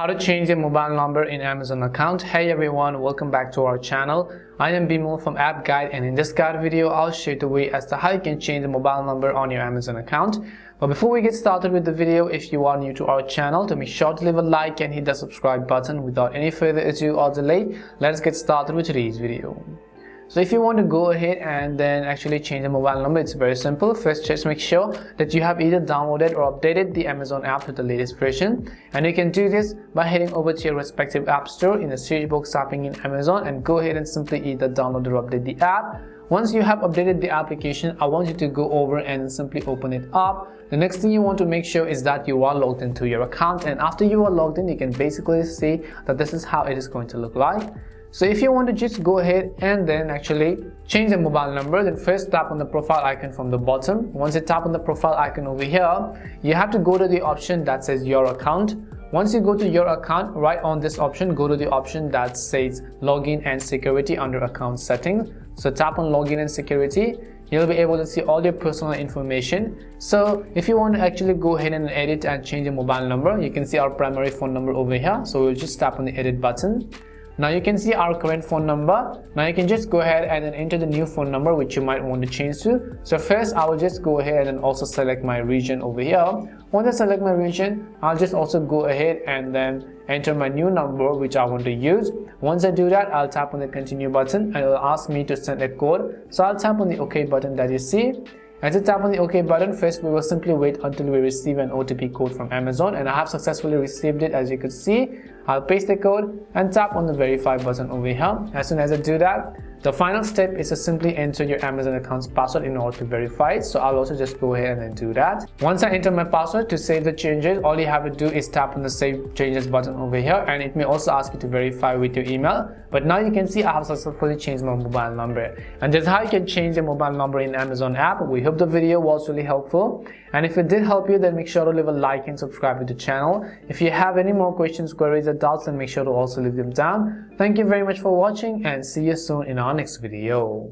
How to change your mobile number in Amazon account. Hey everyone, welcome back to our channel. I am Bimal from App Guide, and in this guide video I'll show you the way as to how you can change the mobile number on your Amazon account. But before we get started with the video, if you are new to our channel, to make sure to leave a like and hit the subscribe button. Without any further ado or delay, let's get started with today's video. So if you want to go ahead and then actually change the mobile number, it's very simple. First, just make sure that you have either downloaded or updated the Amazon app to the latest version, and you can do this by heading over to your respective app store, in the search box typing in Amazon, and go ahead and simply either download or update the app. Once you have updated the application, I want you to go over and simply open it up. The next thing you want to make sure is that you are logged into your account, and after you are logged in, you can basically see that this is how it is going to look like. So if you want to just go ahead and then actually change the mobile number, then first tap on the profile icon from the bottom. Once you tap on the profile icon over here, you have to go to the option that says your account. Once you go to your account, right on this option, go to the option that says login and security under account settings. So tap on login and security. You'll be able to see all your personal information. So if you want to actually go ahead and edit and change your mobile number, you can see our primary phone number over here. So we'll just tap on the edit button. Now you can see our current phone number. Now you can just go ahead and then enter the new phone number which you might want to change to. So first I will just go ahead and also select my region over here. Once I select my region, I'll just also go ahead and then enter my new number which I want to use. Once I do that, I'll tap on the continue button and it will ask me to send a code. So I'll tap on the OK button that you see. As you tap on the OK button, first we will simply wait until we receive an OTP code from Amazon, and I have successfully received it. As you could see, I'll paste the code and tap on the verify button over here. As soon as I do that, the final step is to simply enter your Amazon account's password in order to verify it. So I'll also just go ahead and then do that. Once I enter my password to save the changes, all you have to do is tap on the save changes button over here, and it may also ask you to verify with your email. But now you can see I have successfully changed my mobile number, and that's how you can change your mobile number in Amazon app. We hope the video was really helpful, and if it did help you, then make sure to leave a like and subscribe to the channel. If you have any more questions, queries or doubts, then make sure to also leave them down. Thank you very much for watching, and see you soon in our next video.